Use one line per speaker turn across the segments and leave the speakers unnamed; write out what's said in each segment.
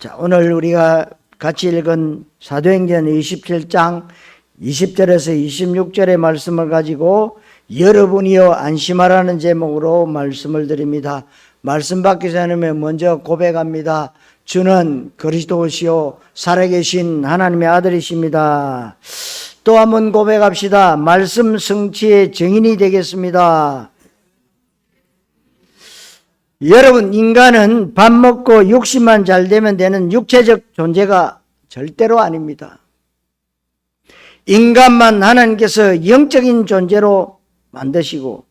자, 오늘 우리가 같이 읽은 사도행전 27장 20절에서 26절의 말씀을 가지고 여러분이여 안심하라는 제목으로 말씀을 드립니다. 말씀 받기 전에 먼저 고백합니다. 주는 그리스도시요 살아계신 하나님의 아들이십니다. 또 한번 고백합시다. 말씀 성취의 증인이 되겠습니다. 여러분, 인간은 밥 먹고 육신만 잘 되면 되는 육체적 존재가 절대로 아닙니다. 인간만 하나님께서 영적인 존재로 만드시고,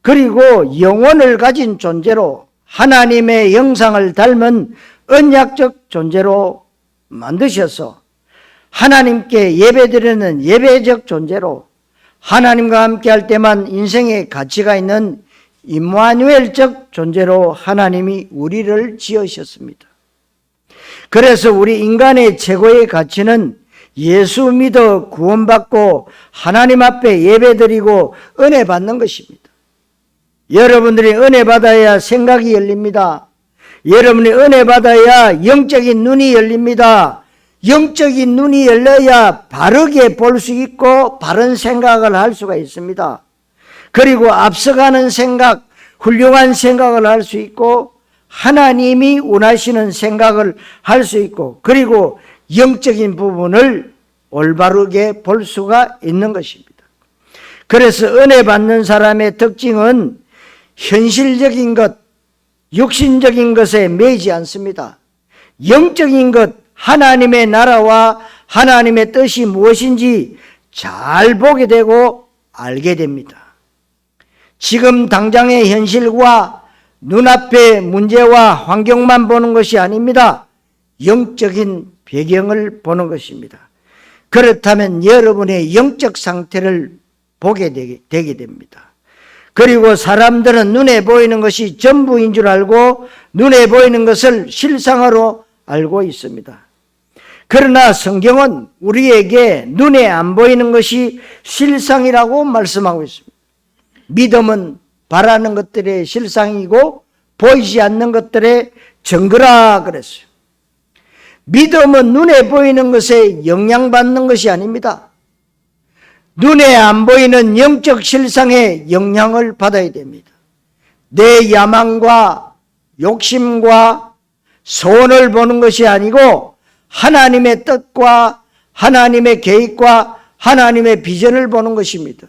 그리고 영혼을 가진 존재로 하나님의 형상을 닮은 언약적 존재로 만드셔서 하나님께 예배드리는 예배적 존재로 하나님과 함께 할 때만 인생의 가치가 있는 임마누엘적 존재로 하나님이 우리를 지으셨습니다. 그래서 우리 인간의 최고의 가치는 예수 믿어 구원받고 하나님 앞에 예배드리고 은혜 받는 것입니다. 여러분들이 은혜 받아야 생각이 열립니다. 여러분이 은혜 받아야 영적인 눈이 열립니다. 영적인 눈이 열려야 바르게 볼 수 있고 바른 생각을 할 수가 있습니다. 그리고 앞서가는 생각, 훌륭한 생각을 할 수 있고 하나님이 원하시는 생각을 할 수 있고 그리고 영적인 부분을 올바르게 볼 수가 있는 것입니다. 그래서 은혜 받는 사람의 특징은 현실적인 것, 육신적인 것에 매이지 않습니다. 영적인 것, 하나님의 나라와 하나님의 뜻이 무엇인지 잘 보게 되고 알게 됩니다. 지금 당장의 현실과 눈앞의 문제와 환경만 보는 것이 아닙니다. 영적인 배경을 보는 것입니다. 그렇다면 여러분의 영적 상태를 보게 되게 됩니다. 그리고 사람들은 눈에 보이는 것이 전부인 줄 알고 눈에 보이는 것을 실상으로 알고 있습니다. 그러나 성경은 우리에게 눈에 안 보이는 것이 실상이라고 말씀하고 있습니다. 믿음은 바라는 것들의 실상이고 보이지 않는 것들의 증거라 그랬어요. 믿음은 눈에 보이는 것에 영향받는 것이 아닙니다. 눈에 안 보이는 영적 실상에 영향을 받아야 됩니다. 내 야망과 욕심과 소원을 보는 것이 아니고 하나님의 뜻과 하나님의 계획과 하나님의 비전을 보는 것입니다.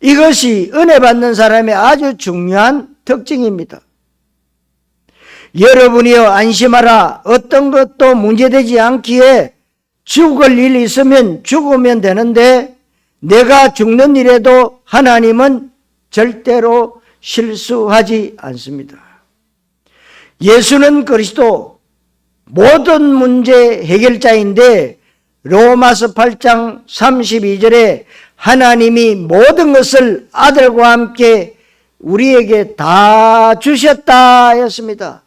이것이 은혜 받는 사람의 아주 중요한 특징입니다. 여러분이여 안심하라. 어떤 것도 문제되지 않기에 죽을 일이 있으면 죽으면 되는데 내가 죽는 일에도 하나님은 절대로 실수하지 않습니다. 예수는 그리스도 모든 문제 해결자인데 로마서 8장 32절에 하나님이 모든 것을 아들과 함께 우리에게 다 주셨다 했습니다.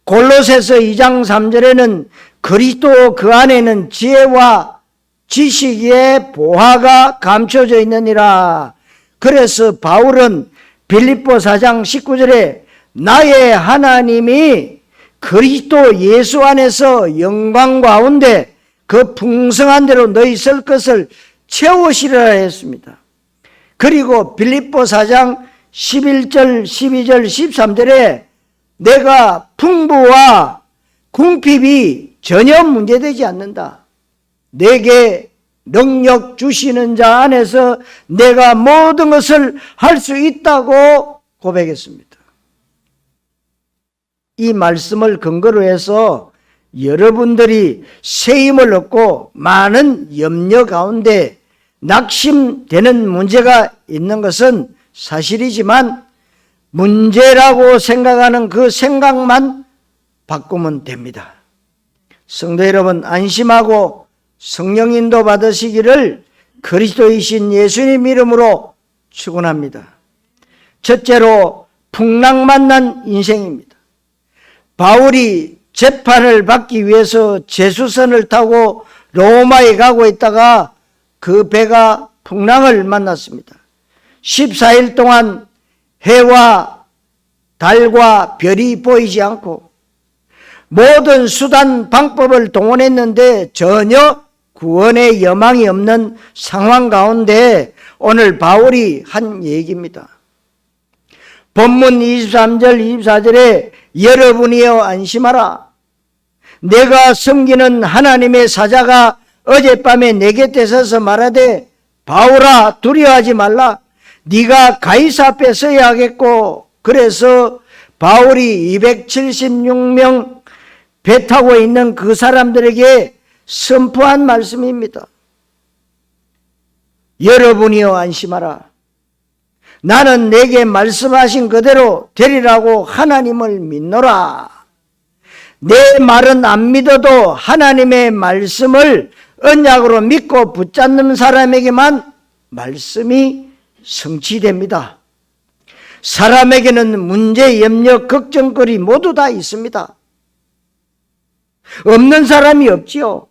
골로새서 2장 3절에는 그리스도 그 안에는 지혜와 지식의 보화가 감춰져 있느니라. 그래서 바울은 빌립보 4장 19절에 나의 하나님이 그리스도 예수 안에서 영광 가운데 그 풍성한 대로 너희 쓸 것을 채우시리라 했습니다. 그리고 빌립보 4장 11절, 12절, 13절에 내가 풍부와 궁핍이 전혀 문제되지 않는다. 내게 능력 주시는 자 안에서 내가 모든 것을 할 수 있다고 고백했습니다. 이 말씀을 근거로 해서 여러분들이 새 힘을 얻고 많은 염려 가운데 낙심되는 문제가 있는 것은 사실이지만 문제라고 생각하는 그 생각만 바꾸면 됩니다. 성도 여러분, 안심하고 성령 인도 받으시기를 그리스도이신 예수님 이름으로 축원합니다. 첫째로 풍랑만 난 인생입니다. 바울이 재판을 받기 위해서 제수선을 타고 로마에 가고 있다가 그 배가 풍랑을 만났습니다. 14일 동안 해와 달과 별이 보이지 않고 모든 수단 방법을 동원했는데 전혀 구원의 여망이 없는 상황 가운데 오늘 바울이 한 얘기입니다. 본문 23절 24절에 여러분이여 안심하라. 내가 섬기는 하나님의 사자가 어젯밤에 내 곁에 서서 말하되 바울아 두려워하지 말라. 네가 가이사 앞에 서야 하겠고. 그래서 바울이 276명 배 타고 있는 그 사람들에게 선포한 말씀입니다. 여러분이여 안심하라. 나는 내게 말씀하신 그대로 되리라고 하나님을 믿노라. 내 말은 안 믿어도 하나님의 말씀을 언약으로 믿고 붙잡는 사람에게만 말씀이 성취됩니다. 사람에게는 문제, 염려, 걱정거리 모두 다 있습니다. 없는 사람이 없지요.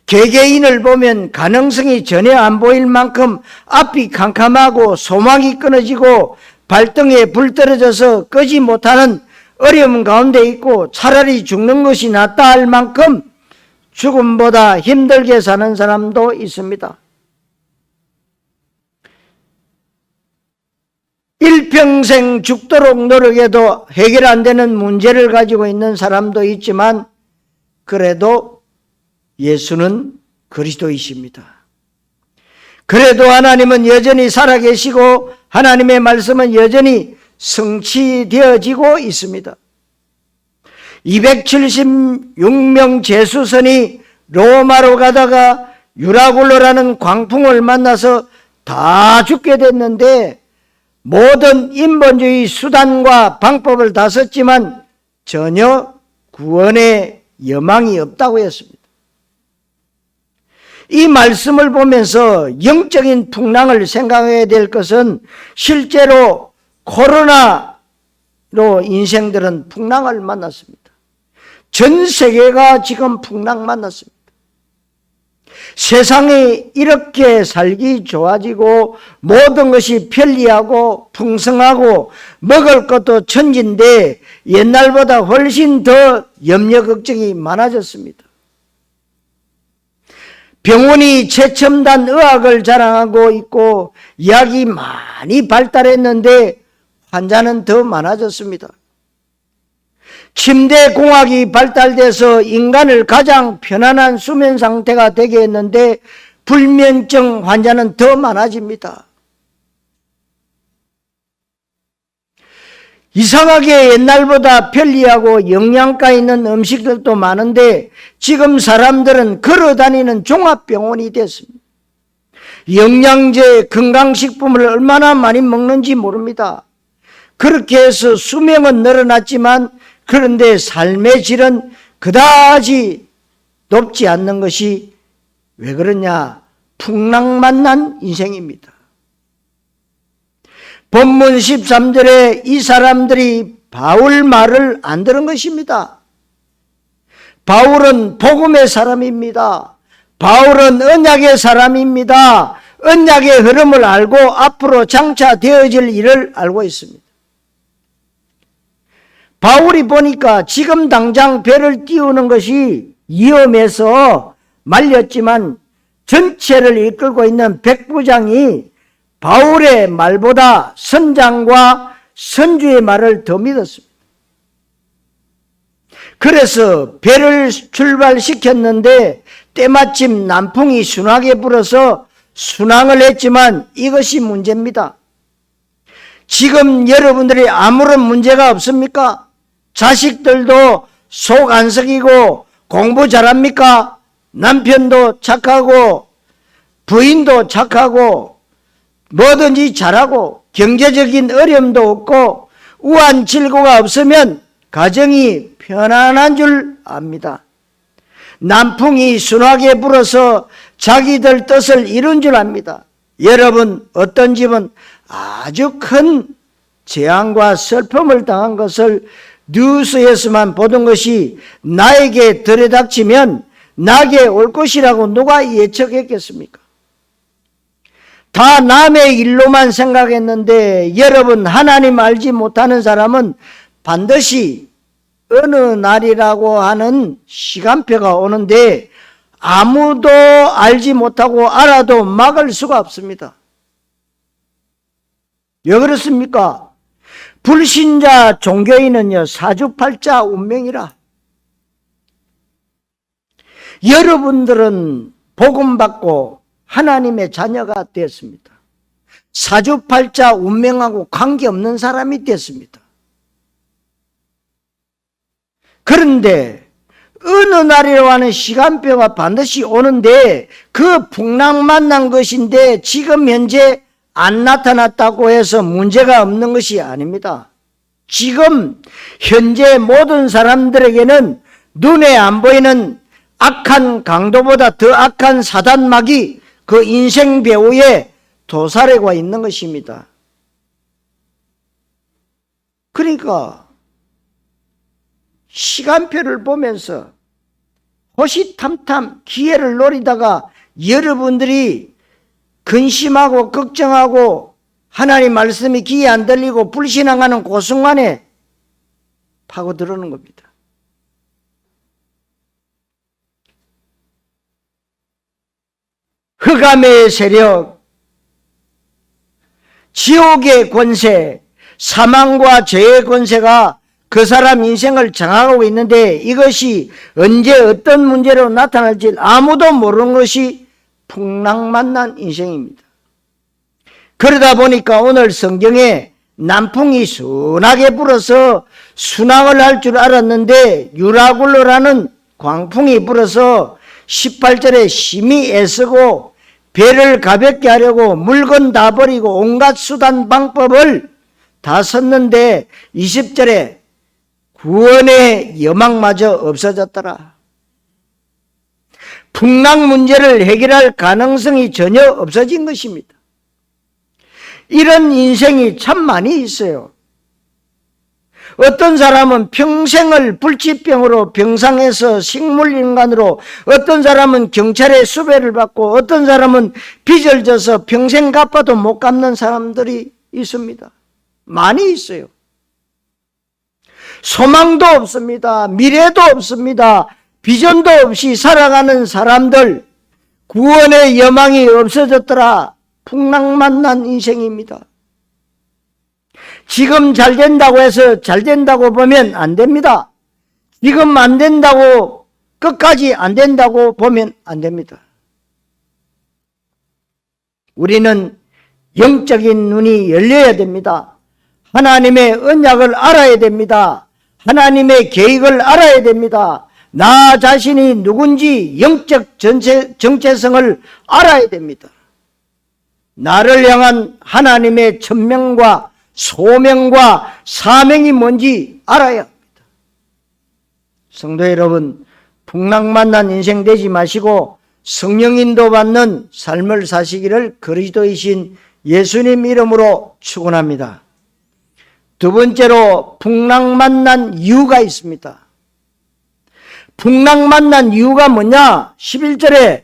개개인을 보면 가능성이 전혀 안 보일 만큼 앞이 캄캄하고 소망이 끊어지고 발등에 불 떨어져서 끄지 못하는 어려움 가운데 있고 차라리 죽는 것이 낫다 할 만큼 죽음보다 힘들게 사는 사람도 있습니다. 일평생 죽도록 노력해도 해결 안 되는 문제를 가지고 있는 사람도 있지만 그래도 예수는 그리스도이십니다. 그래도 하나님은 여전히 살아계시고 하나님의 말씀은 여전히 성취되어지고 있습니다. 276명 제수선이 로마로 가다가 유라굴로라는 광풍을 만나서 다 죽게 됐는데 모든 인본주의 수단과 방법을 다 썼지만 전혀 구원의 여망이 없다고 했습니다. 이 말씀을 보면서 영적인 풍랑을 생각해야 될 것은 실제로 코로나로 인생들은 풍랑을 만났습니다. 전 세계가 지금 풍랑 만났습니다. 세상이 이렇게 살기 좋아지고 모든 것이 편리하고 풍성하고 먹을 것도 천진데 옛날보다 훨씬 더 염려 걱정이 많아졌습니다. 병원이 최첨단 의학을 자랑하고 있고 약이 많이 발달했는데 환자는 더 많아졌습니다. 침대공학이 발달돼서 인간을 가장 편안한 수면 상태가 되게 했는데 불면증 환자는 더 많아집니다. 이상하게 옛날보다 편리하고 영양가 있는 음식들도 많은데 지금 사람들은 걸어다니는 종합병원이 됐습니다. 영양제, 건강식품을 얼마나 많이 먹는지 모릅니다. 그렇게 해서 수명은 늘어났지만 그런데 삶의 질은 그다지 높지 않는 것이 왜 그러냐? 풍랑 만난 인생입니다. 본문 13절에 이 사람들이 바울 말을 안 들은 것입니다. 바울은 복음의 사람입니다. 바울은 언약의 사람입니다. 언약의 흐름을 알고 앞으로 장차 되어질 일을 알고 있습니다. 바울이 보니까 지금 당장 배를 띄우는 것이 위험해서 말렸지만 전체를 이끌고 있는 백부장이 바울의 말보다 선장과 선주의 말을 더 믿었습니다. 그래서 배를 출발시켰는데 때마침 남풍이 순하게 불어서 순항을 했지만 이것이 문제입니다. 지금 여러분들이 아무런 문제가 없습니까? 자식들도 속 안 썩이고 공부 잘합니까? 남편도 착하고 부인도 착하고 뭐든지 잘하고 경제적인 어려움도 없고 우한 질고가 없으면 가정이 편안한 줄 압니다. 남풍이 순하게 불어서 자기들 뜻을 이룬 줄 압니다. 여러분, 어떤 집은 아주 큰 재앙과 슬픔을 당한 것을 뉴스에서만 보던 것이 나에게 들이닥치면 나에게 올 것이라고 누가 예측했겠습니까? 다 남의 일로만 생각했는데 여러분, 하나님 알지 못하는 사람은 반드시 어느 날이라고 하는 시간표가 오는데 아무도 알지 못하고 알아도 막을 수가 없습니다. 왜 그렇습니까? 불신자 종교인은요, 사주팔자 운명이라. 여러분들은 복음받고 하나님의 자녀가 되었습니다. 사주팔자 운명하고 관계없는 사람이 되었습니다. 그런데 어느 날이라고 하는 시간표가 반드시 오는데 그 풍랑만 난 것인데 지금 현재 안 나타났다고 해서 문제가 없는 것이 아닙니다. 지금 현재 모든 사람들에게는 눈에 안 보이는 악한 강도보다 더 악한 사단막이 그 인생 배후에 도사리고 있는 것입니다. 그러니까 시간표를 보면서 호시탐탐 기회를 노리다가 여러분들이 근심하고 걱정하고 하나님 말씀이 귀에 안 들리고 불신앙하는 그 순간에 파고들어오는 겁니다. 흑암의 세력, 지옥의 권세, 사망과 죄의 권세가 그 사람 인생을 장악하고 있는데 이것이 언제 어떤 문제로 나타날지 아무도 모르는 것이 풍랑만난 인생입니다. 그러다 보니까 오늘 성경에 남풍이 순하게 불어서 순항을 할 줄 알았는데 유라굴로라는 광풍이 불어서 18절에 심히 애쓰고 배를 가볍게 하려고 물건 다 버리고 온갖 수단 방법을 다 썼는데 20절에 구원의 여망마저 없어졌더라. 풍랑 문제를 해결할 가능성이 전혀 없어진 것입니다. 이런 인생이 참 많이 있어요. 어떤 사람은 평생을 불치병으로 병상에서 식물인간으로, 어떤 사람은 경찰의 수배를 받고, 어떤 사람은 빚을 져서 평생 갚아도 못 갚는 사람들이 있습니다. 많이 있어요. 소망도 없습니다. 미래도 없습니다. 비전도 없이 살아가는 사람들, 구원의 여망이 없어졌더라. 풍랑만난 인생입니다. 지금 잘 된다고 해서 잘 된다고 보면 안 됩니다. 지금 안 된다고 끝까지 안 된다고 보면 안 됩니다. 우리는 영적인 눈이 열려야 됩니다. 하나님의 언약을 알아야 됩니다. 하나님의 계획을 알아야 됩니다. 나 자신이 누군지 영적 정체성을 알아야 됩니다. 나를 향한 하나님의 천명과 소명과 사명이 뭔지 알아야 합니다. 성도 여러분, 풍랑만난 인생 되지 마시고 성령 인도받는 삶을 사시기를 그리스도이신 예수님 이름으로 축원합니다. 두 번째로 풍랑만난 이유가 있습니다. 풍랑만난 이유가 뭐냐? 11절에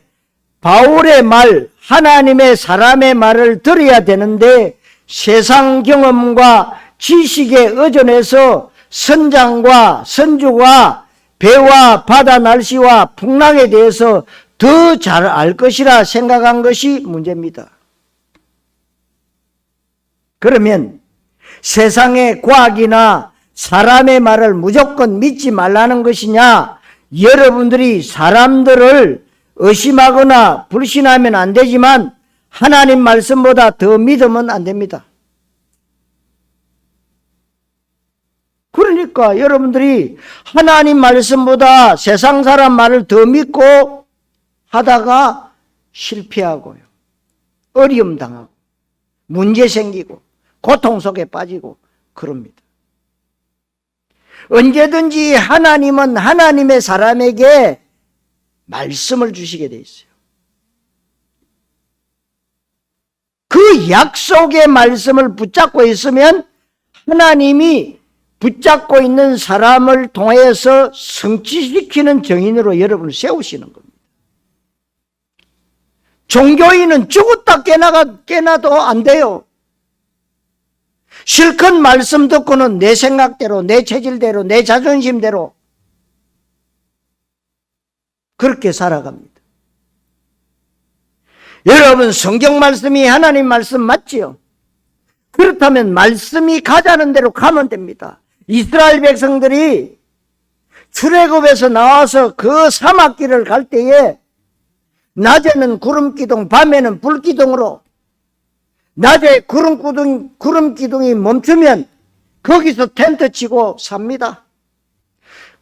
바울의 말, 하나님의 사람의 말을 들어야 되는데 세상 경험과 지식에 의존해서 선장과 선주가 배와 바다 날씨와 풍랑에 대해서 더 잘 알 것이라 생각한 것이 문제입니다. 그러면 세상의 과학이나 사람의 말을 무조건 믿지 말라는 것이냐? 여러분들이 사람들을 의심하거나 불신하면 안 되지만 하나님 말씀보다 더 믿으면 안 됩니다. 그러니까 여러분들이 하나님 말씀보다 세상 사람 말을 더 믿고 하다가 실패하고요. 어려움 당하고 문제 생기고 고통 속에 빠지고 그럽니다. 언제든지 하나님은 하나님의 사람에게 말씀을 주시게 돼 있어요. 그 약속의 말씀을 붙잡고 있으면 하나님이 붙잡고 있는 사람을 통해서 성취시키는 정인으로 여러분을 세우시는 겁니다. 종교인은 죽었다 깨나도 안 돼요. 실컷 말씀 듣고는 내 생각대로, 내 체질대로, 내 자존심대로 그렇게 살아갑니다. 여러분, 성경 말씀이 하나님 말씀 맞지요? 그렇다면 말씀이 가자는 대로 가면 됩니다. 이스라엘 백성들이 출애굽에서 나와서 그 사막길을 갈 때에 낮에는 구름기둥, 밤에는 불기둥으로, 낮에 구름기둥이 멈추면 거기서 텐트 치고 삽니다.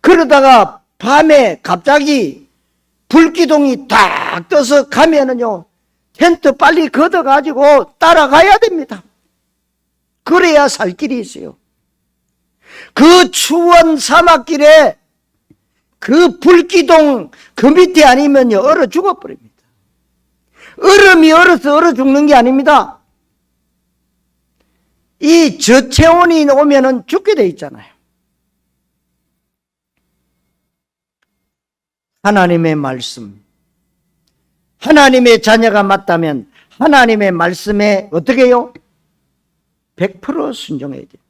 그러다가 밤에 갑자기 불기둥이 딱 떠서 가면은요, 텐트 빨리 걷어가지고 따라가야 됩니다. 그래야 살 길이 있어요. 그 추운 사막길에 그 불기둥 그 밑에 아니면요, 얼어 죽어버립니다. 얼음이 얼어서 얼어 죽는 게 아닙니다. 이 저체온이 오면은 죽게 돼 있잖아요. 하나님의 말씀, 하나님의 자녀가 맞다면 하나님의 말씀에 어떻게 해요? 100% 순종해야 돼요.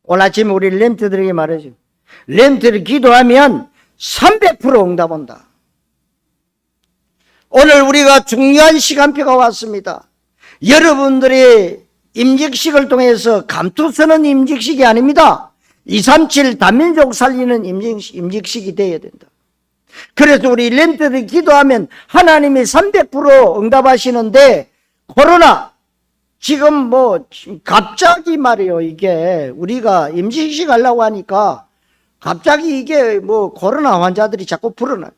오늘 아침에 우리 렘트들에게 말하죠. 렘트를 기도하면 300% 응답 온다. 오늘 우리가 중요한 시간표가 왔습니다. 여러분들의 임직식을 통해서 감투서는 임직식이 아닙니다. 237 단민족 살리는 임직식이 되어야 된다. 그래서 우리 렘트들이 기도하면 하나님이 300% 응답하시는데, 코로나 지금 뭐 갑자기 말이에요. 이게 우리가 임직식 하려고 하니까 갑자기 이게 뭐 코로나 환자들이 자꾸 불어나요.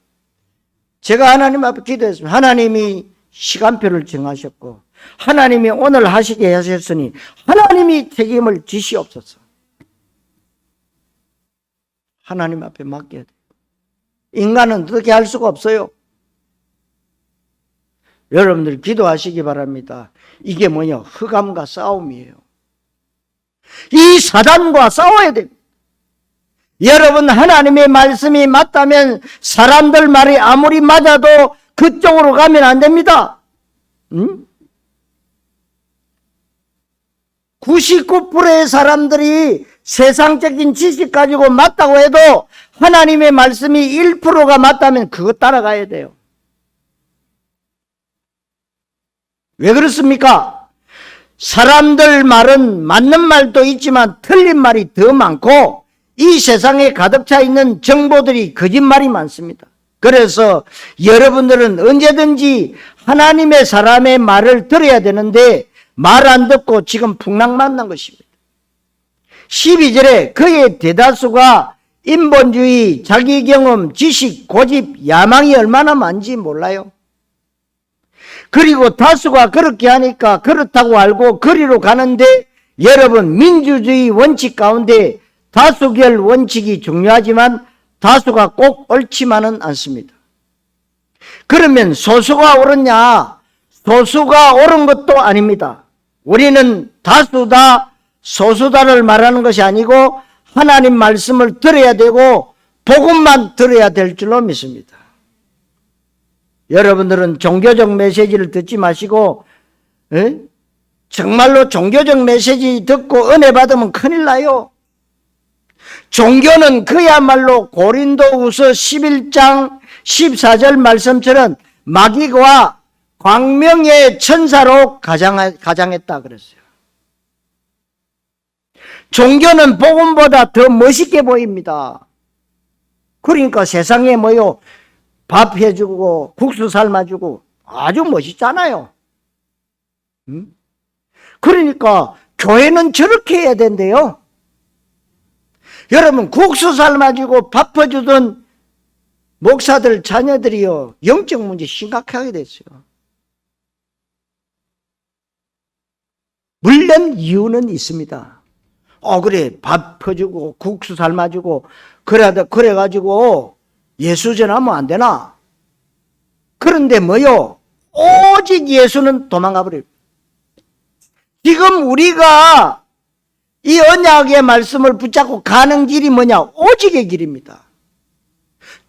제가 하나님 앞에 기도했습니다. 하나님이 시간표를 정하셨고 하나님이 오늘 하시게 하셨으니 하나님이 책임을 지시옵소서. 하나님 앞에 맡겨야 돼요. 인간은 어떻게 할 수가 없어요. 여러분들 기도하시기 바랍니다. 이게 뭐냐? 흑암과 싸움이에요. 이 사단과 싸워야 됩니다. 여러분, 하나님의 말씀이 맞다면 사람들 말이 아무리 맞아도 그쪽으로 가면 안 됩니다. 99%의 사람들이 세상적인 지식 가지고 맞다고 해도 하나님의 말씀이 1%가 맞다면 그거 따라가야 돼요. 왜 그렇습니까? 사람들 말은 맞는 말도 있지만 틀린 말이 더 많고 이 세상에 가득 차 있는 정보들이 거짓말이 많습니다. 그래서 여러분들은 언제든지 하나님의 사람의 말을 들어야 되는데 말 안 듣고 지금 풍랑 만난 것입니다. 12절에 그의 대다수가 인본주의, 자기경험, 지식, 고집, 야망이 얼마나 많은지 몰라요. 그리고 다수가 그렇게 하니까 그렇다고 알고 그리로 가는데, 여러분, 민주주의 원칙 가운데 다수결 원칙이 중요하지만 다수가 꼭 옳지만은 않습니다. 그러면 소수가 옳으냐? 소수가 옳은 것도 아닙니다. 우리는 다수다, 소수다를 말하는 것이 아니고 하나님 말씀을 들어야 되고 복음만 들어야 될 줄로 믿습니다. 여러분들은 종교적 메시지를 듣지 마시고 정말로 종교적 메시지 듣고 은혜 받으면 큰일 나요. 종교는 그야말로 고린도후서 11장 14절 말씀처럼 마귀와 광명의 천사로 가장했다 그랬어요. 종교는 복음보다 더 멋있게 보입니다. 그러니까 세상에 뭐요? 밥 해주고 국수 삶아주고 아주 멋있잖아요. 그러니까 교회는 저렇게 해야 된대요. 여러분, 국수 삶아주고 밥 해주던 목사들 자녀들이요, 영적 문제 심각하게 됐어요. 물론 이유는 있습니다. 그래, 밥 퍼주고 국수 삶아주고 그래가지고 예수 전하면 안 되나? 그런데 뭐요? 오직 예수는 도망가 버려요. 지금 우리가 이 언약의 말씀을 붙잡고 가는 길이 뭐냐? 오직의 길입니다.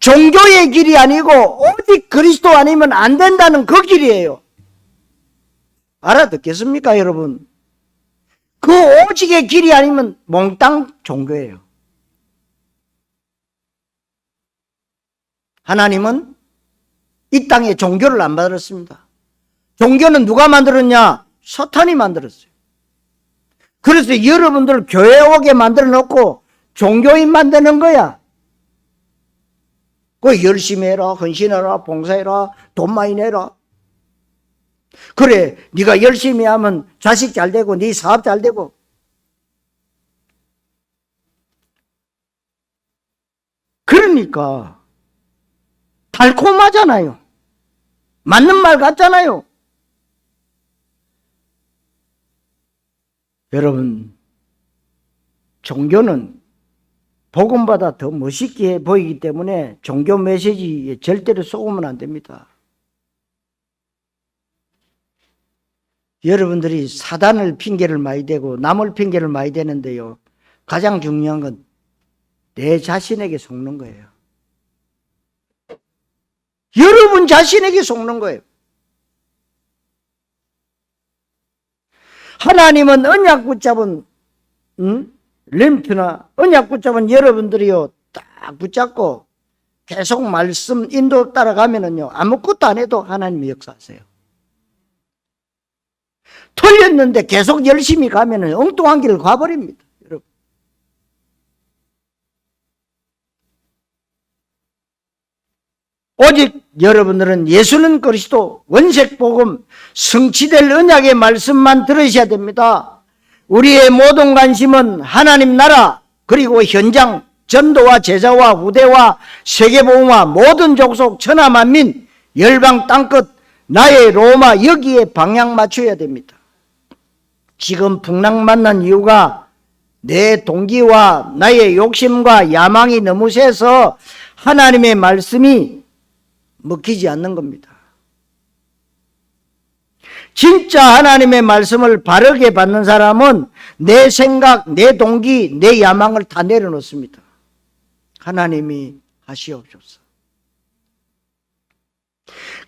종교의 길이 아니고 오직 그리스도 아니면 안 된다는 그 길이에요. 알아듣겠습니까, 여러분? 그 오직의 길이 아니면 몽땅 종교예요. 하나님은 이 땅에 종교를 안 만들었습니다. 종교는 누가 만들었냐? 사탄이 만들었어요. 그래서 여러분들 교회 오게 만들어 놓고 종교인 만드는 거야. 그 열심히 해라, 헌신해라, 봉사해라, 돈 많이 내라. 그래, 네가 열심히 하면 자식 잘 되고 네 사업 잘 되고. 그러니까 달콤하잖아요. 맞는 말 같잖아요. 여러분, 종교는 복음보다 더 멋있게 보이기 때문에 종교 메시지에 절대로 속으면 안 됩니다. 여러분들이 사단을 핑계를 많이 대고 남을 핑계를 많이 대는데요, 가장 중요한 건 내 자신에게 속는 거예요. 여러분 자신에게 속는 거예요. 하나님은 언약 붙잡은 램프나 언약 붙잡은 여러분들이요, 딱 붙잡고 계속 말씀 인도 따라가면은요, 아무것도 안 해도 하나님이 역사하세요. 틀렸는데 계속 열심히 가면은 엉뚱한 길을 가버립니다. 여러분, 오직 여러분들은 예수는 그리스도, 원색복음, 성취될 언약의 말씀만 들으셔야 됩니다. 우리의 모든 관심은 하나님 나라, 그리고 현장, 전도와 제자와 후대와 세계복음화, 모든 족속, 천하만민, 열방 땅끝, 나의 로마, 여기에 방향 맞춰야 됩니다. 지금 풍랑 만난 이유가 내 동기와 나의 욕심과 야망이 너무 세서 하나님의 말씀이 먹히지 않는 겁니다. 진짜 하나님의 말씀을 바르게 받는 사람은 내 생각, 내 동기, 내 야망을 다 내려놓습니다. 하나님이 하시옵소서.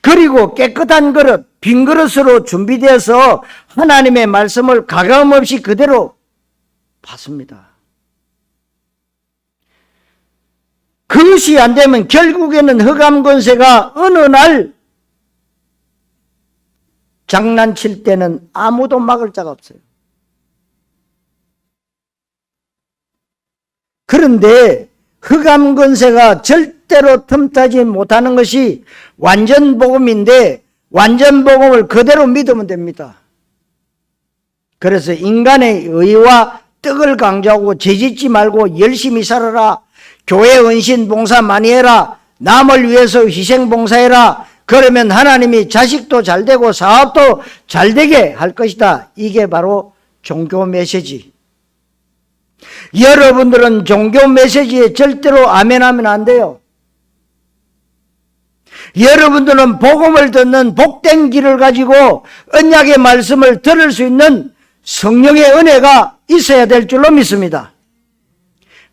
그리고 깨끗한 그릇, 빈 그릇으로 준비되어서 하나님의 말씀을 가감없이 그대로 받습니다. 그것이 안 되면 결국에는 흑암 권세가 어느 날 장난칠 때는 아무도 막을 자가 없어요. 그런데 흑암 권세가 절대로 틈타지 못하는 것이 완전 복음인데, 완전 복음을 그대로 믿으면 됩니다. 그래서 인간의 의와 떡을 강조하고 죄짓지 말고 열심히 살아라, 교회 헌신 봉사 많이 해라, 남을 위해서 희생 봉사해라, 그러면 하나님이 자식도 잘 되고 사업도 잘 되게 할 것이다. 이게 바로 종교 메시지. 여러분들은 종교 메시지에 절대로 아멘하면 안 돼요. 여러분들은 복음을 듣는 복된 길을 가지고 언약의 말씀을 들을 수 있는 성령의 은혜가 있어야 될 줄로 믿습니다.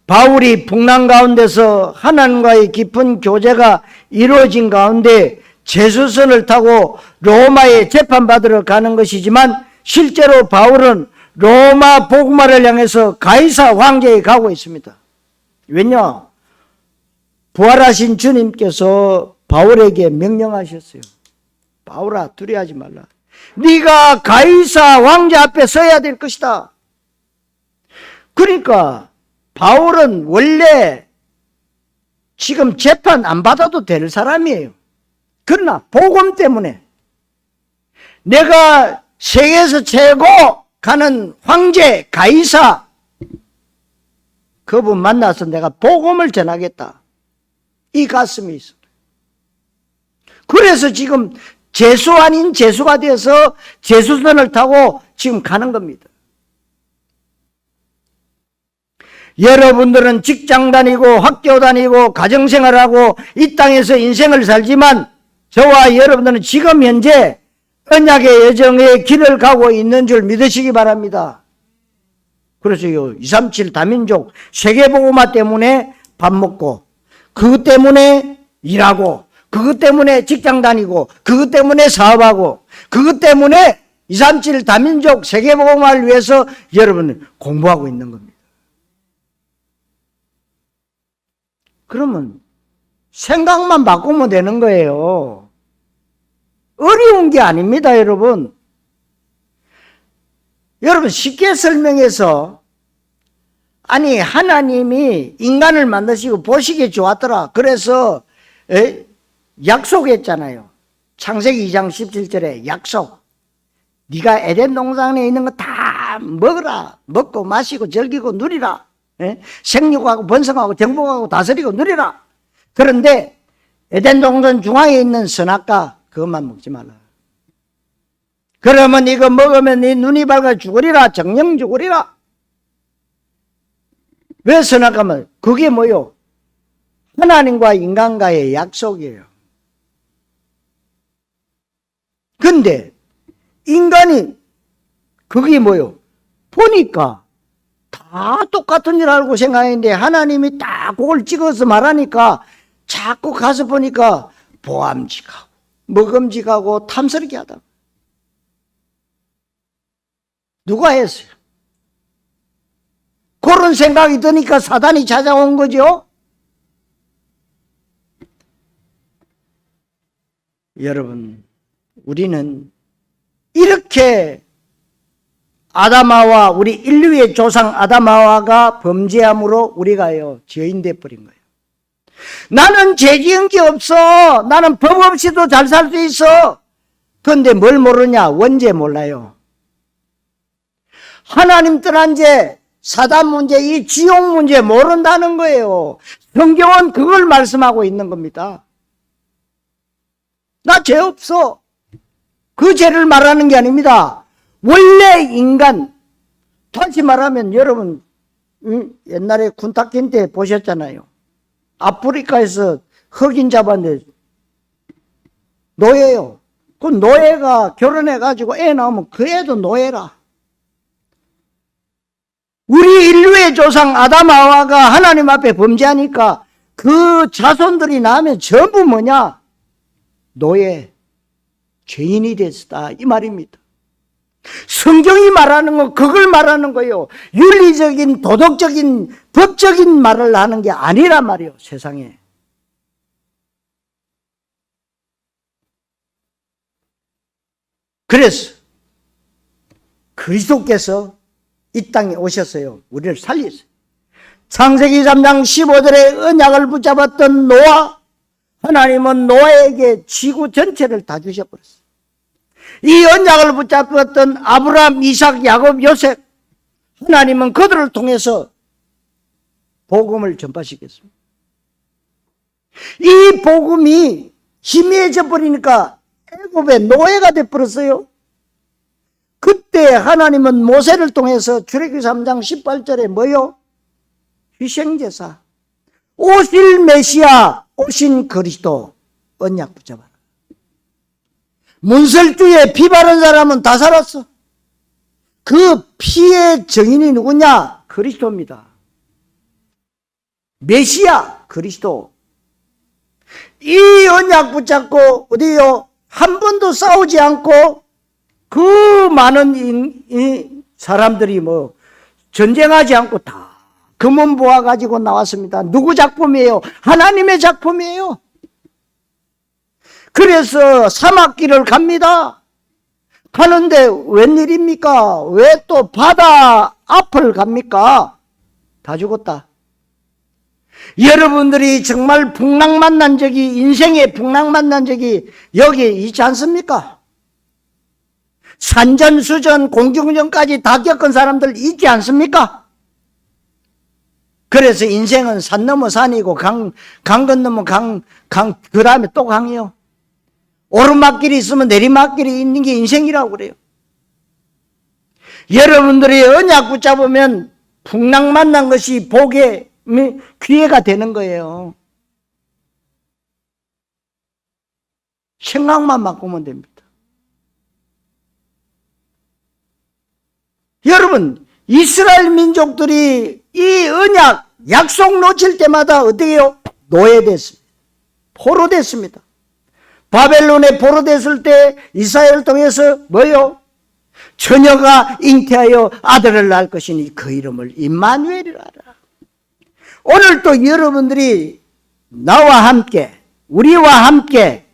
바울이 풍랑 가운데서 하나님과의 깊은 교제가 이루어진 가운데 제수선을 타고 로마에 재판받으러 가는 것이지만, 실제로 바울은 로마 복음화를 향해서 가이사 황제에 가고 있습니다. 왜냐? 부활하신 주님께서 바울에게 명령하셨어요. 바울아, 두려워하지 말라. 네가 가이사 황제 앞에 서야 될 것이다. 그러니까 바울은 원래 지금 재판 안 받아도 될 사람이에요. 그러나 복음 때문에 내가 세계에서 최고 가는 황제 가이사, 그분 만나서 내가 복음을 전하겠다, 이 가슴이 있어. 그래서 지금 재수 아닌 재수가 되어서 재수선을 타고 지금 가는 겁니다. 여러분들은 직장 다니고 학교 다니고 가정생활하고 이 땅에서 인생을 살지만, 저와 여러분들은 지금 현재 언약의 여정의 길을 가고 있는 줄 믿으시기 바랍니다. 그래서 237 다민족 세계복음화 때문에 밥 먹고, 그것 때문에 일하고, 그것 때문에 직장 다니고, 그것 때문에 사업하고, 그것 때문에 237 다민족 세계복음화를 위해서 여러분은 공부하고 있는 겁니다. 그러면 생각만 바꾸면 되는 거예요. 어려운 게 아닙니다, 여러분. 여러분 쉽게 설명해서, 아니 하나님이 인간을 만드시고 보시기에 좋았더라. 그래서 약속했잖아요. 창세기 2장 17절에 약속. 네가 에덴 동산에 있는 거 다 먹으라. 먹고 마시고 즐기고 누리라. 생육하고 번성하고 정복하고 다스리고 누리라. 그런데 에덴 동산 중앙에 있는 선악과 그것만 먹지 말라. 그러면 이거 먹으면 네 눈이 밝아 죽으리라. 정령 죽으리라. 왜 선악과면? 그게 뭐요? 하나님과 인간과의 약속이에요. 근데 인간이 그게 뭐요? 보니까 다 똑같은 줄 알고 생각했는데 하나님이 딱 그걸 찍어서 말하니까 자꾸 가서 보니까 보암직하고 먹음직하고 탐스럽게 하다. 누가 했어요? 그런 생각이 드니까 사단이 찾아온 거죠. 여러분, 우리는 이렇게 아담하와 우리 인류의 조상 아담하와가 범죄함으로 우리가요 죄인 돼버린 거예요. 나는 죄 지은 게 없어. 나는 법 없이도 잘 살 수 있어. 그런데 뭘 모르냐? 원죄 몰라요. 하나님 떠난 죄, 사단 문제, 이 지옥 문제 모른다는 거예요. 성경은 그걸 말씀하고 있는 겁니다. 나 죄 없어. 그 죄를 말하는 게 아닙니다. 원래 인간, 다시 말하면 여러분 옛날에 군탁긴 때 보셨잖아요. 아프리카에서 흑인 잡았는데 노예요. 그 노예가 결혼해가지고 애 낳으면 그 애도 노예라. 우리 인류의 조상 아담 하와가 하나님 앞에 범죄하니까 그 자손들이 낳으면 전부 뭐냐? 노예, 죄인이 됐다 이 말입니다. 성경이 말하는 건 그걸 말하는 거예요. 윤리적인 도덕적인 법적인 말을 하는 게 아니란 말이에요. 세상에. 그래서 그리스도께서 이 땅에 오셨어요. 우리를 살리셨어요. 창세기 3장 15절에 언약을 붙잡았던 노아, 하나님은 노아에게 지구 전체를 다 주셔버렸어요. 이 언약을 붙잡았던 아브라함, 이삭, 야곱, 요셉, 하나님은 그들을 통해서 복음을 전파시켰습니다. 이 복음이 희미해져 버리니까 애굽의 노예가 돼버렸어요. 그때 하나님은 모세를 통해서 출애굽기 3장 18절에 뭐요? 희생제사, 오실 메시아, 오신 그리스도 언약 붙잡아라. 문설주에 피 바른 사람은 다 살았어. 그 피의 증인이 누구냐? 그리스도입니다. 메시아 그리스도. 이 언약 붙잡고 어디요? 한 번도 싸우지 않고 그 많은 사람들이 뭐 전쟁하지 않고 다 금은 보아 가지고 나왔습니다. 누구 작품이에요? 하나님의 작품이에요. 그래서 사막길을 갑니다. 가는데 웬일입니까? 왜 또 바다 앞을 갑니까? 다 죽었다. 여러분들이 정말 풍랑 만난 적이, 인생에 풍랑 만난 적이 여기 있지 않습니까? 산전수전 공중전까지 다 겪은 사람들 있지 않습니까? 그래서 인생은 산 넘어 산이고 강 건너면 그 다음에 또 강이요. 오르막길이 있으면 내리막길이 있는 게 인생이라고 그래요. 여러분들이 언약 붙잡으면 풍랑 만난 것이 복의 기회가 되는 거예요. 생각만 바꾸면 됩니다. 여러분, 이스라엘 민족들이 이 언약, 약속 놓칠 때마다 어떻게 해요? 노예됐습니다. 포로됐습니다. 바벨론에 포로됐을 때 이스라엘을 통해서 뭐요? 처녀가 잉태하여 아들을 낳을 것이니 그 이름을 임마누엘이라 하라. 오늘 또 여러분들이 나와 함께, 우리와 함께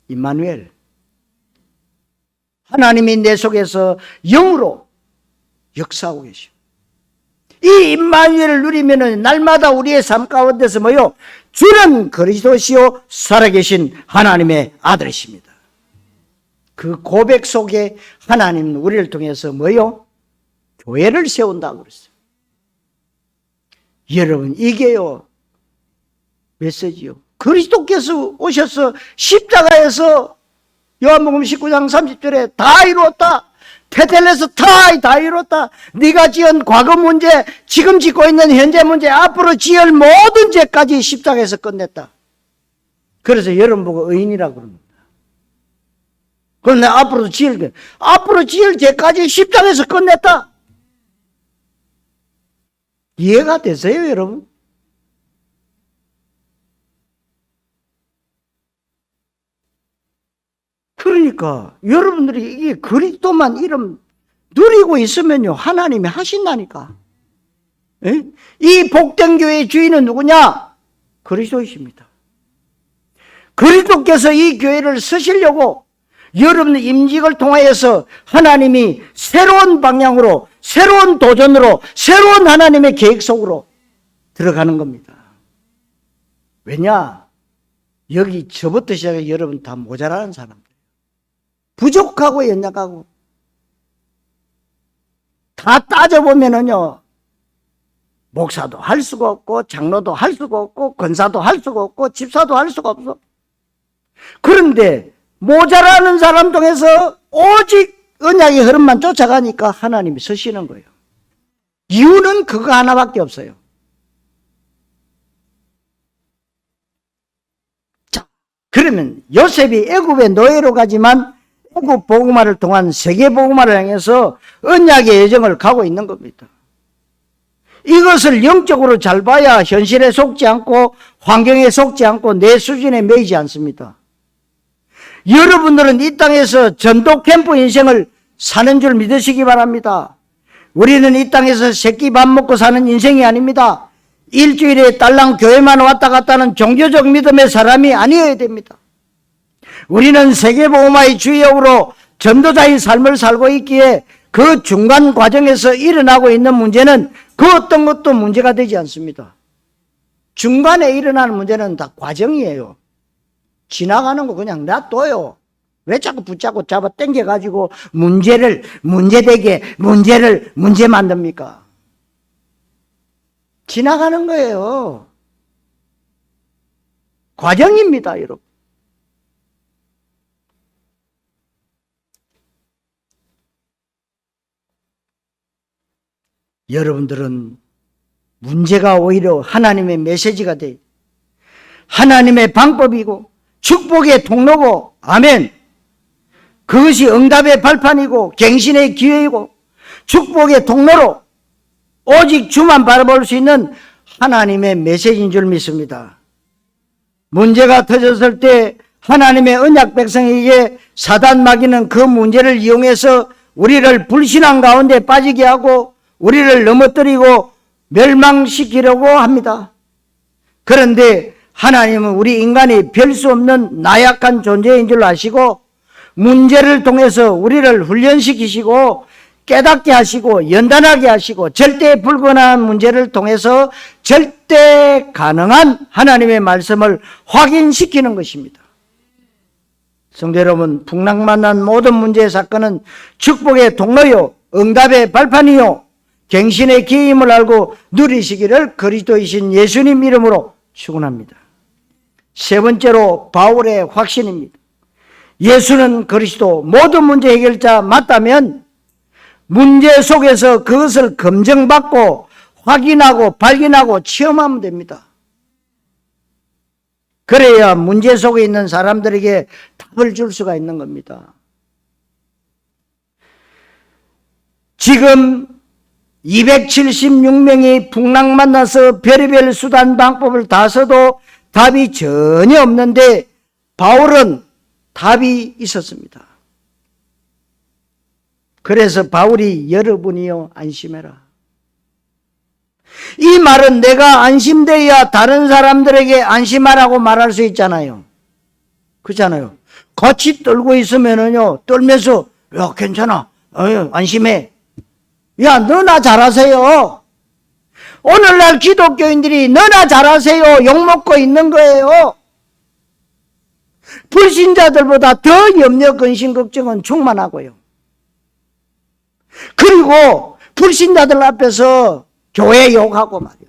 임마누엘, 하나님이 내 속에서 영으로 역사하고 계시오. 이 임마누엘을 누리면 날마다 우리의 삶 가운데서 뭐요? 주는 그리스도시요 살아계신 하나님의 아들이십니다. 그 고백 속에 하나님은 우리를 통해서 뭐요? 교회를 세운다고 그랬어요. 여러분, 이게요 메시지요. 그리스도께서 오셔서 십자가에서 요한복음 19장 30절에 다 이루었다. 테텔레스 다 이뤘다. 네가 지은 과거 문제, 지금 짓고 있는 현재 문제, 앞으로 지을 모든 죄까지 십자가에서 끝냈다. 그래서 여러분 보고 의인이라고 그럽니다. 그런데 앞으로 지을 죄까지 십자가에서 끝냈다. 이해가 되세요, 여러분? 그러니까 여러분들이 이 그리스도만 이름 누리고 있으면요 하나님이 하신다니까. 에? 이 복된 교회의 주인은 누구냐? 그리스도이십니다. 그리스도께서 이 교회를 쓰시려고 여러분의 임직을 통하여서 하나님이 새로운 방향으로, 새로운 도전으로, 새로운 하나님의 계획 속으로 들어가는 겁니다. 왜냐? 여기 저부터 시작해 여러분 다 모자라는 사람들, 부족하고 연약하고 다 따져보면은요 목사도 할 수가 없고 장로도 할 수가 없고 권사도 할 수가 없고 집사도 할 수가 없어. 그런데 모자라는 사람 중에서 오직 언약의 흐름만 쫓아가니까 하나님이 서시는 거예요. 이유는 그거 하나밖에 없어요. 자, 그러면 요셉이 애굽의 노예로 가지만 애굽 복음화를 통한 세계 복음화를 향해서 언약의 여정을 가고 있는 겁니다. 이것을 영적으로 잘 봐야 현실에 속지 않고 환경에 속지 않고 내 수준에 매이지 않습니다. 여러분들은 이 땅에서 전도 캠프 인생을 사는 줄 믿으시기 바랍니다. 우리는 이 땅에서 새끼 밥 먹고 사는 인생이 아닙니다. 일주일에 딸랑 교회만 왔다 갔다 하는 종교적 믿음의 사람이 아니어야 됩니다. 우리는 세계복음화의 주역으로 전도자의 삶을 살고 있기에 그 중간 과정에서 일어나고 있는 문제는 그 어떤 것도 문제가 되지 않습니다. 중간에 일어나는 문제는 다 과정이에요. 지나가는 거 그냥 놔둬요. 왜 자꾸 붙잡고 잡아 당겨가지고 문제를 문제되게 문제를 문제 만듭니까? 지나가는 거예요. 과정입니다, 여러분. 여러분들은 문제가 오히려 하나님의 메시지가 돼, 하나님의 방법이고 축복의 통로고, 아멘. 그것이 응답의 발판이고 갱신의 기회이고 축복의 통로로 오직 주만 바라볼 수 있는 하나님의 메시지인 줄 믿습니다. 문제가 터졌을 때 하나님의 언약 백성에게 사단 마귀는 그 문제를 이용해서 우리를 불신앙 가운데 빠지게 하고 우리를 넘어뜨리고 멸망시키려고 합니다. 그런데 하나님은 우리 인간이 별 수 없는 나약한 존재인 줄 아시고 문제를 통해서 우리를 훈련시키시고 깨닫게 하시고 연단하게 하시고 절대 불가능한 문제를 통해서 절대 가능한 하나님의 말씀을 확인시키는 것입니다. 성도 여러분, 풍랑 만난 모든 문제의 사건은 축복의 통로요 응답의 발판이요 갱신의 기임을 알고 누리시기를 그리스도이신 예수님 이름으로 축원합니다. 세 번째로 바울의 확신입니다. 예수는 그리스도 모든 문제 해결자 맞다면 문제 속에서 그것을 검증받고 확인하고 발견하고 체험하면 됩니다. 그래야 문제 속에 있는 사람들에게 답을 줄 수가 있는 겁니다. 지금 276명이 풍랑 만나서 별의별 수단 방법을 다 써도 답이 전혀 없는데 바울은 답이 있었습니다. 그래서 바울이 여러분이요 안심해라. 이 말은 내가 안심돼야 다른 사람들에게 안심하라고 말할 수 있잖아요. 그렇잖아요. 같이 떨고 있으면은요, 떨면서, 야, 괜찮아. 안심해. 야, 너나 잘하세요. 오늘날 기독교인들이 너나 잘하세요. 욕먹고 있는 거예요. 불신자들보다 더 염려, 근심, 걱정은 충만하고요. 그리고 불신자들 앞에서 교회 욕하고 말이에요.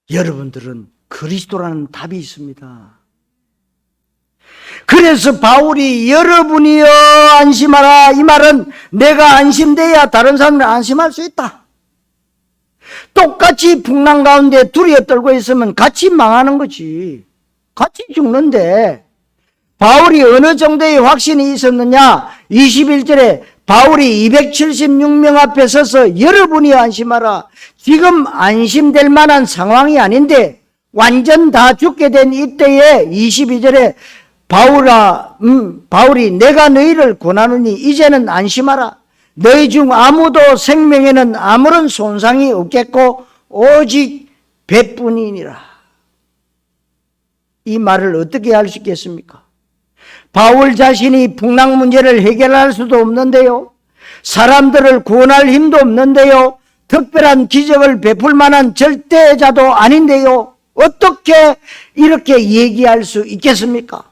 여러분들은 그리스도라는 답이 있습니다. 그래서 바울이 여러분이여 안심하라, 이 말은 내가 안심돼야 다른 사람을 안심할 수 있다. 똑같이 풍랑 가운데 둘이 떨고 있으면 같이 망하는 거지. 같이 죽는데 바울이 어느 정도의 확신이 있었느냐? 21절에 바울이 276명 앞에 서서 여러분이 안심하라. 지금 안심될 만한 상황이 아닌데 완전 다 죽게 된 이때에 22절에 바울이 내가 너희를 권하노니 이제는 안심하라. 너희 중 아무도 생명에는 아무런 손상이 없겠고 오직 배뿐이니라. 이 말을 어떻게 할 수 있겠습니까? 바울 자신이 풍랑 문제를 해결할 수도 없는데요. 사람들을 구원할 힘도 없는데요. 특별한 기적을 베풀 만한 절대자도 아닌데요. 어떻게 이렇게 얘기할 수 있겠습니까?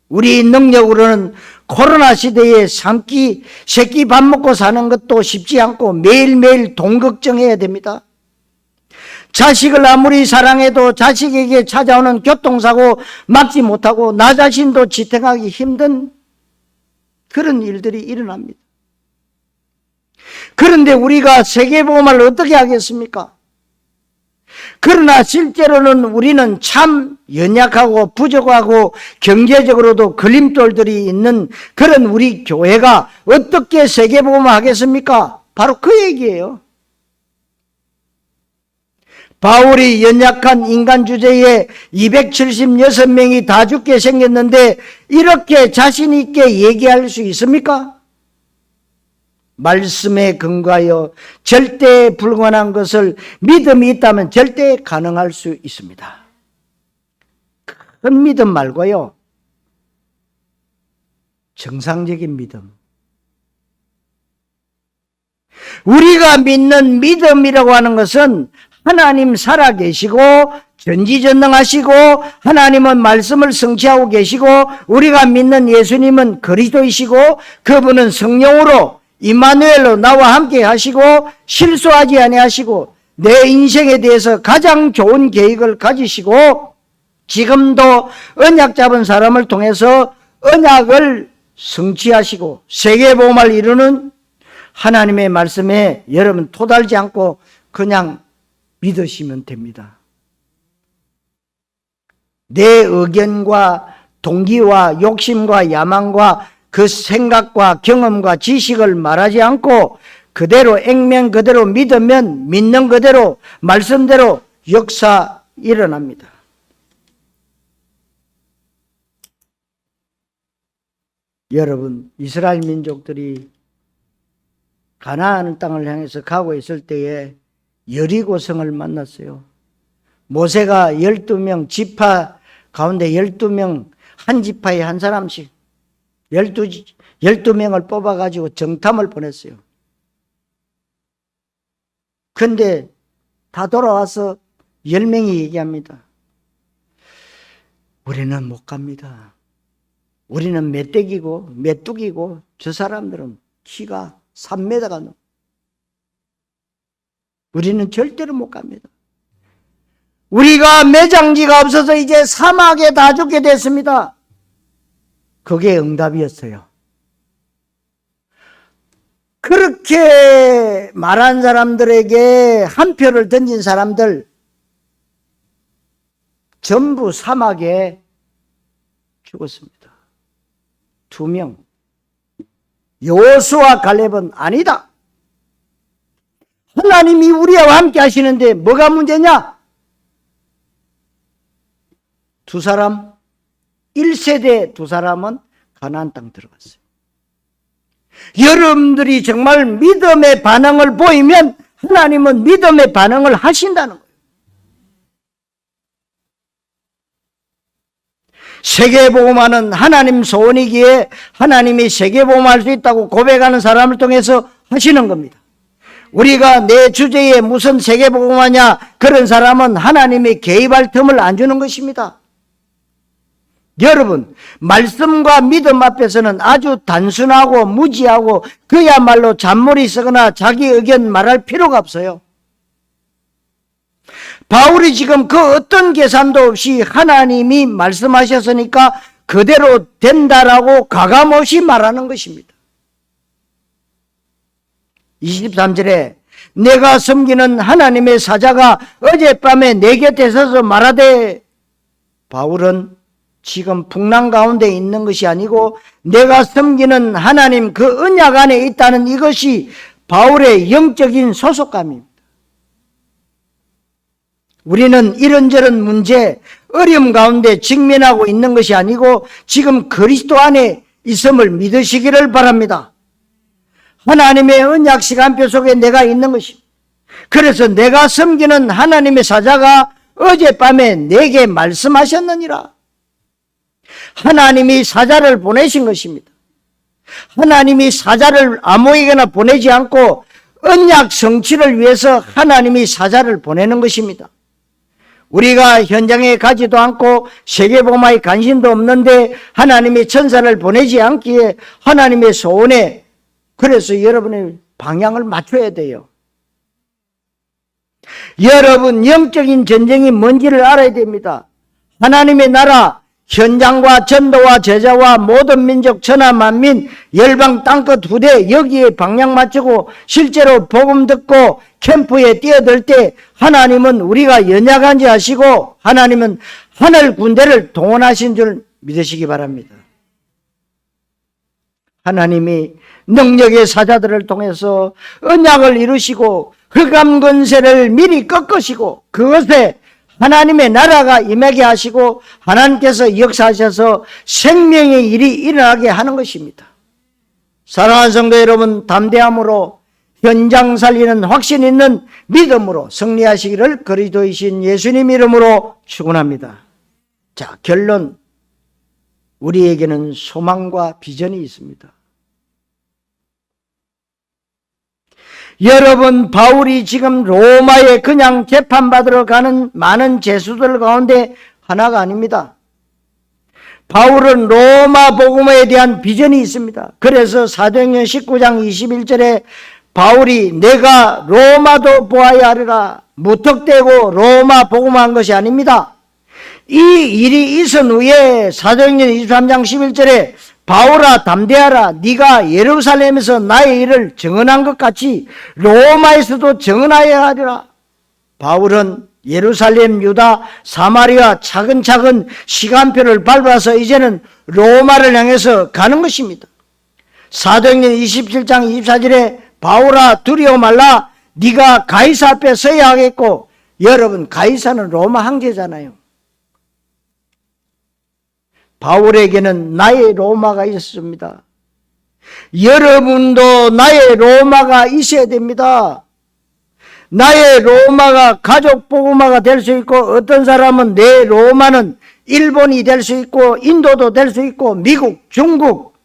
우리 능력으로는 코로나 시대에 세끼 밥 먹고 사는 것도 쉽지 않고 매일매일 돈 걱정해야 됩니다. 자식을 아무리 사랑해도 자식에게 찾아오는 교통사고 막지 못하고 나 자신도 지탱하기 힘든 그런 일들이 일어납니다. 그런데 우리가 세계복음을 어떻게 하겠습니까? 그러나 실제로는 우리는 참 연약하고 부족하고 경제적으로도 걸림돌들이 있는 그런 우리 교회가 어떻게 세계복음을 하겠습니까? 바로 그 얘기예요. 바울이 연약한 인간 주제에 276명이 다 죽게 생겼는데 이렇게 자신 있게 얘기할 수 있습니까? 말씀에 근거하여 절대 불가능한 것을 믿음이 있다면 절대 가능할 수 있습니다. 큰 믿음 말고요. 정상적인 믿음. 우리가 믿는 믿음이라고 하는 것은 하나님 살아계시고 전지전능하시고 하나님은 말씀을 성취하고 계시고 우리가 믿는 예수님은 그리스도이시고 그분은 성령으로 임마누엘로 나와 함께 하시고 실수하지 아니하시고 내 인생에 대해서 가장 좋은 계획을 가지시고 지금도 언약 잡은 사람을 통해서 언약을 성취하시고 세계복음을 이루는 하나님의 말씀에 여러분 토달지 않고 그냥 믿으시면 됩니다. 내 의견과 동기와 욕심과 야망과 그 생각과 경험과 지식을 말하지 않고 그대로 액면 그대로 믿으면 믿는 그대로 말씀대로 역사 일어납니다. 여러분, 이스라엘 민족들이 가나안 땅을 향해서 가고 있을 때에 여리고성을 만났어요. 모세가 12명 지파 가운데 12명 한 지파에 한 사람씩 12명을 뽑아가지고 정탐을 보냈어요. 근데 다 돌아와서 10명이 얘기합니다. 우리는 못 갑니다. 우리는 메뚜기고 저 사람들은 키가 3m가 넘어. 우리는 절대로 못 갑니다. 우리가 매장지가 없어서 이제 사막에 다 죽게 됐습니다. 그게 응답이었어요. 그렇게 말한 사람들에게 한 표를 던진 사람들 전부 사막에 죽었습니다. 2명. 여호수아 갈렙은 아니다. 하나님이 우리와 함께 하시는데 뭐가 문제냐? 두 사람, 1세대 두 사람은 가나안 땅 들어갔어요. 여러분들이 정말 믿음의 반응을 보이면 하나님은 믿음의 반응을 하신다는 거예요. 세계복음화는 하나님 소원이기에 하나님이 세계복음화할 수 있다고 고백하는 사람을 통해서 하시는 겁니다. 우리가 내 주제에 무슨 세계복음화냐, 그런 사람은 하나님이 개입할 틈을 안 주는 것입니다. 여러분, 말씀과 믿음 앞에서는 아주 단순하고 무지하고 그야말로 잔머리 쓰거나 자기 의견 말할 필요가 없어요. 바울이 지금 그 어떤 계산도 없이 하나님이 말씀하셨으니까 그대로 된다라고 가감없이 말하는 것입니다. 23절에 내가 섬기는 하나님의 사자가 어젯밤에 내 곁에 서서 말하되, 바울은 지금 풍랑 가운데 있는 것이 아니고 내가 섬기는 하나님 그 언약 안에 있다는 이것이 바울의 영적인 소속감입니다. 우리는 이런저런 문제, 어려움 가운데 직면하고 있는 것이 아니고 지금 그리스도 안에 있음을 믿으시기를 바랍니다. 하나님의 언약 시간표 속에 내가 있는 것입니다. 그래서 내가 섬기는 하나님의 사자가 어젯밤에 내게 말씀하셨느니라. 하나님이 사자를 보내신 것입니다. 하나님이 사자를 아무에게나 보내지 않고 언약 성취를 위해서 하나님이 사자를 보내는 것입니다. 우리가 현장에 가지도 않고 세계복음화에 관심도 없는데 하나님이 천사를 보내지 않기에 하나님의 소원에, 그래서 여러분의 방향을 맞춰야 돼요. 여러분, 영적인 전쟁이 뭔지를 알아야 됩니다. 하나님의 나라, 현장과 전도와 제자와 모든 민족 천하 만민 열방 땅끝 후대 여기에 방향 맞추고 실제로 복음 듣고 캠프에 뛰어들 때 하나님은 우리가 연약한지 아시고 하나님은 하늘 군대를 동원하신 줄 믿으시기 바랍니다. 하나님이 능력의 사자들을 통해서 언약을 이루시고 흑암 권세를 미리 꺾으시고 그것에 하나님의 나라가 임하게 하시고 하나님께서 역사하셔서 생명의 일이 일어나게 하는 것입니다. 사랑하는 성도 여러분, 담대함으로 현장 살리는 확신 있는 믿음으로 승리하시기를 그리스도이신 예수님 이름으로 축원합니다. 자, 결론, 우리에게는 소망과 비전이 있습니다. 여러분, 바울이 지금 로마에 그냥 재판받으러 가는 많은 죄수들 가운데 하나가 아닙니다. 바울은 로마 복음에 대한 비전이 있습니다. 그래서 사도행전 19장 21절에 바울이 내가 로마도 보아야 하리라, 무턱대고 로마 복음한 것이 아닙니다. 이 일이 있은 후에 사도행전 23장 11절에 바울아 담대하라, 네가 예루살렘에서 나의 일을 증언한 것 같이 로마에서도 증언하여야 하리라. 바울은 예루살렘, 유다, 사마리아 차근차근 시간표를 밟아서 이제는 로마를 향해서 가는 것입니다. 사도행전 27장 24절에 바울아 두려워 말라, 네가 가이사 앞에 서야 하겠고, 여러분 가이사는 로마 황제잖아요. 바울에게는 나의 로마가 있었습니다. 여러분도 나의 로마가 있어야 됩니다. 나의 로마가 가족 복음화가 될 수 있고, 어떤 사람은 내 로마는 일본이 될 수 있고 인도도 될 수 있고 미국, 중국,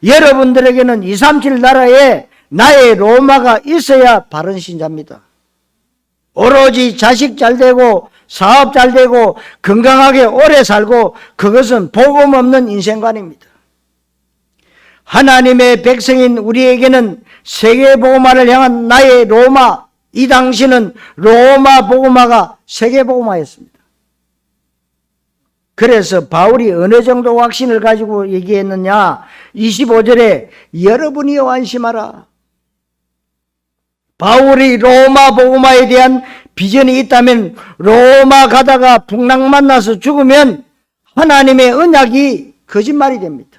여러분들에게는 237 나라에 나의 로마가 있어야 바른 신자입니다. 오로지 자식 잘 되고 사업 잘 되고 건강하게 오래 살고, 그것은 복음 없는 인생관입니다. 하나님의 백성인 우리에게는 세계복음화를 향한 나의 로마, 이 당시는 로마 복음화가 세계복음화였습니다. 그래서 바울이 어느 정도 확신을 가지고 얘기했느냐, 25절에 여러분이여 안심하라. 바울이 로마 복음화에 대한 비전이 있다면 로마 가다가 풍랑 만나서 죽으면 하나님의 언약이 거짓말이 됩니다.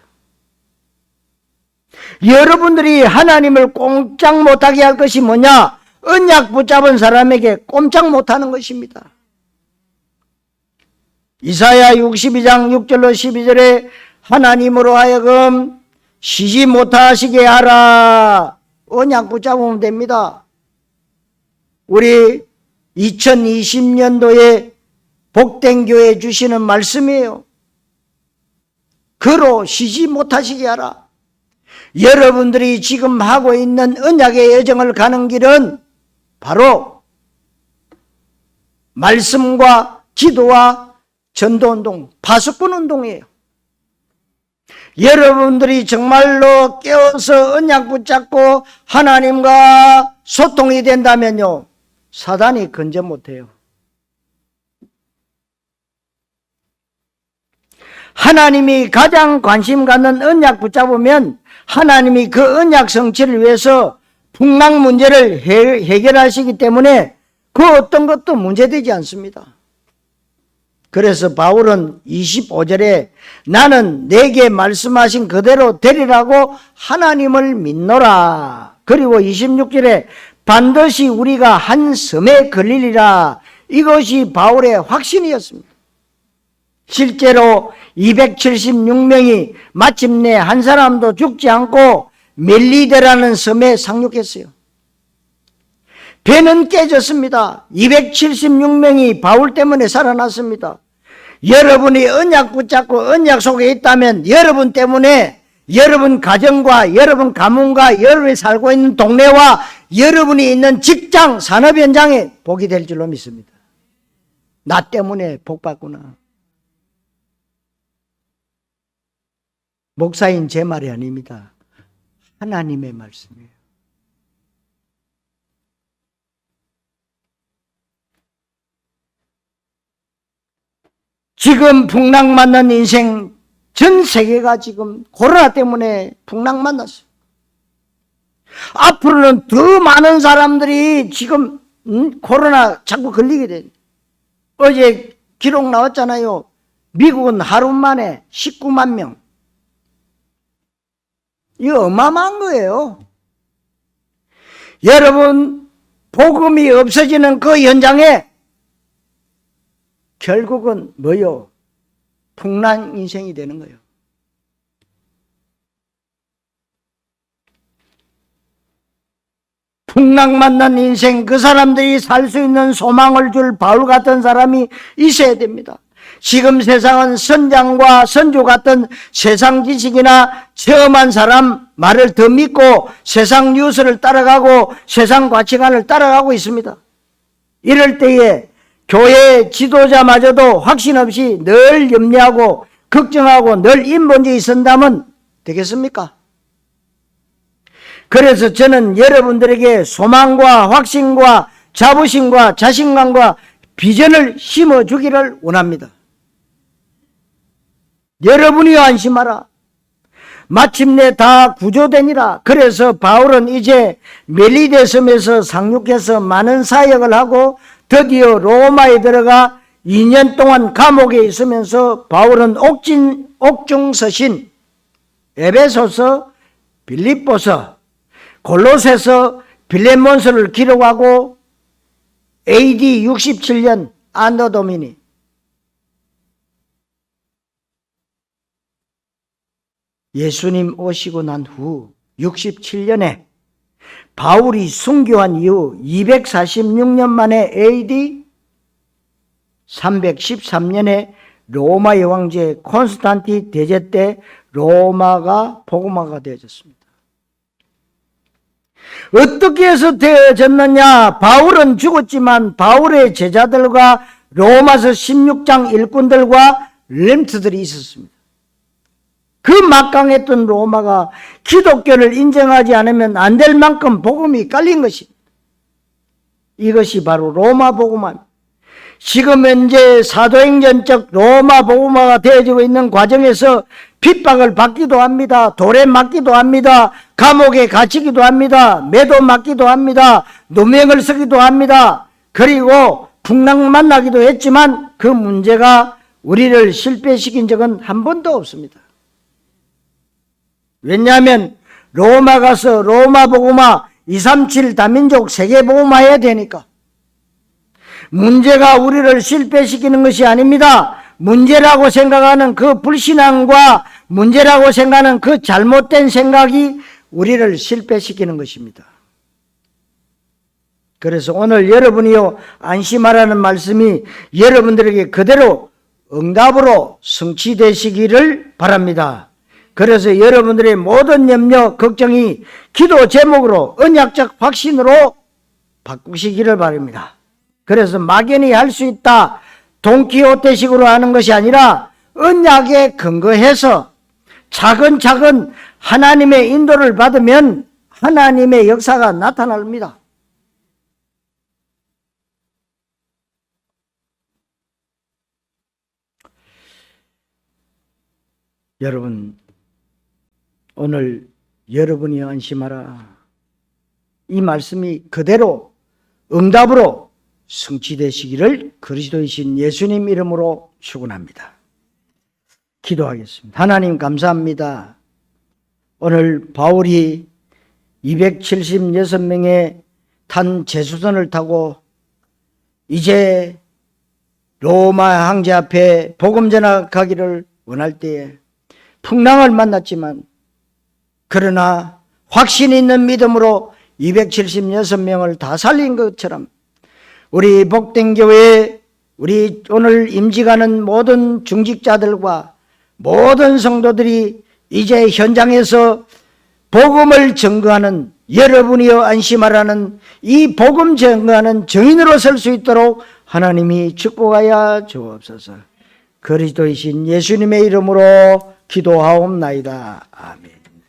여러분들이 하나님을 꼼짝 못하게 할 것이 뭐냐? 언약 붙잡은 사람에게 꼼짝 못하는 것입니다. 이사야 62장 6절로 12절에 하나님으로 하여금 쉬지 못하시게 하라. 언약 붙잡으면 됩니다. 우리 2020년도에 복된 교회 주시는 말씀이에요. 그로 쉬지 못하시게 하라. 여러분들이 지금 하고 있는 언약의 여정을 가는 길은 바로 말씀과 기도와 전도운동, 파수꾼운동이에요. 여러분들이 정말로 깨어서 언약 붙잡고 하나님과 소통이 된다면요, 사단이 건져 못해요. 하나님이 가장 관심 갖는 언약 붙잡으면 하나님이 그 언약 성취를 위해서 풍랑 문제를 해결하시기 때문에 그 어떤 것도 문제되지 않습니다. 그래서 바울은 25절에 나는 내게 말씀하신 그대로 되리라고 하나님을 믿노라. 그리고 26절에 반드시 우리가 한 섬에 걸리리라. 이것이 바울의 확신이었습니다. 실제로 276명이 마침내 한 사람도 죽지 않고 멜리데라는 섬에 상륙했어요. 배는 깨졌습니다. 276명이 바울 때문에 살아났습니다. 여러분이 언약 붙잡고 언약 속에 있다면 여러분 때문에 여러분 가정과 여러분 가문과 여러분이 살고 있는 동네와 여러분이 있는 직장, 산업 현장에 복이 될 줄로 믿습니다. 나 때문에 복 받구나. 목사인 제 말이 아닙니다. 하나님의 말씀이에요. 지금 풍랑 맞는 인생, 전 세계가 지금 코로나 때문에 풍랑 만났어요. 앞으로는 더 많은 사람들이 지금 코로나 자꾸 걸리게 돼. 어제 기록 나왔잖아요. 미국은 하루 만에 19만 명. 이거 어마어마한 거예요. 여러분, 복음이 없어지는 그 현장에 결국은 뭐요? 풍랑 인생이 되는 거예요. 풍랑 만난 인생, 그 사람들이 살 수 있는 소망을 줄 바울 같은 사람이 있어야 됩니다. 지금 세상은 선장과 선조 같은 세상 지식이나 체험한 사람 말을 더 믿고 세상 뉴스를 따라가고 세상 가치관을 따라가고 있습니다. 이럴 때에 교회 지도자마저도 확신 없이 늘 염려하고 걱정하고 늘 인본주의 선담은 되겠습니까? 그래서 저는 여러분들에게 소망과 확신과 자부심과 자신감과 비전을 심어주기를 원합니다. 여러분이 안심하라. 마침내 다 구조되니라. 그래서 바울은 이제 멜리데 섬에서 상륙해서 많은 사역을 하고 드디어 로마에 들어가 2년 동안 감옥에 있으면서 바울은 옥중서신, 에베소서, 빌립보서, 골로새서, 빌레몬서를 기록하고 AD 67년 안노 도미니 예수님 오시고 난 후 67년에 바울이 순교한 이후 246년 만에 AD 313년에 로마의 황제 콘스탄티 대제 때 로마가 복음화가 되어졌습니다. 어떻게 해서 되어졌느냐? 바울은 죽었지만 바울의 제자들과 로마서 16장 일꾼들과 렘트들이 있었습니다. 그 막강했던 로마가 기독교를 인정하지 않으면 안 될 만큼 복음이 깔린 것입니다. 이것이 바로 로마 복음화입니다. 지금 현재 사도행전적 로마 복음화가 되어지고 있는 과정에서 핍박을 받기도 합니다. 돌에 맞기도 합니다. 감옥에 갇히기도 합니다. 매도 맞기도 합니다. 누명을 쓰기도 합니다. 그리고 풍랑 만나기도 했지만 그 문제가 우리를 실패시킨 적은 한 번도 없습니다. 왜냐하면 로마 가서 로마 복음화 237 다민족 세계 복음화 해야 되니까. 문제가 우리를 실패시키는 것이 아닙니다. 문제라고 생각하는 그 불신앙과 문제라고 생각하는 그 잘못된 생각이 우리를 실패시키는 것입니다. 그래서 오늘 여러분이요 안심하라는 말씀이 여러분들에게 그대로 응답으로 성취되시기를 바랍니다. 그래서 여러분들의 모든 염려, 걱정이 기도 제목으로 언약적 확신으로 바꾸시기를 바랍니다. 그래서 막연히 할 수 있다, 돈키호테식으로 하는 것이 아니라 언약에 근거해서 차근차근 하나님의 인도를 받으면 하나님의 역사가 나타납니다. 여러분, 오늘 여러분이 안심하라. 이 말씀이 그대로 응답으로 성취되시기를 그리스도이신 예수님 이름으로 축원합니다. 기도하겠습니다. 하나님 감사합니다. 오늘 바울이 276명의 탄 제수선을 타고 이제 로마 황제 앞에 복음 전하가기를 원할 때에 풍랑을 만났지만 그러나 확신 있는 믿음으로 276명을 다 살린 것처럼 우리 복된 교회, 우리 오늘 임직하는 모든 중직자들과 모든 성도들이 이제 현장에서 복음을 증거하는, 여러분이여 안심하라는 이 복음 증거하는 증인으로 설 수 있도록 하나님이 축복하여 주옵소서. 그리스도이신 예수님의 이름으로 기도하옵나이다. 아멘.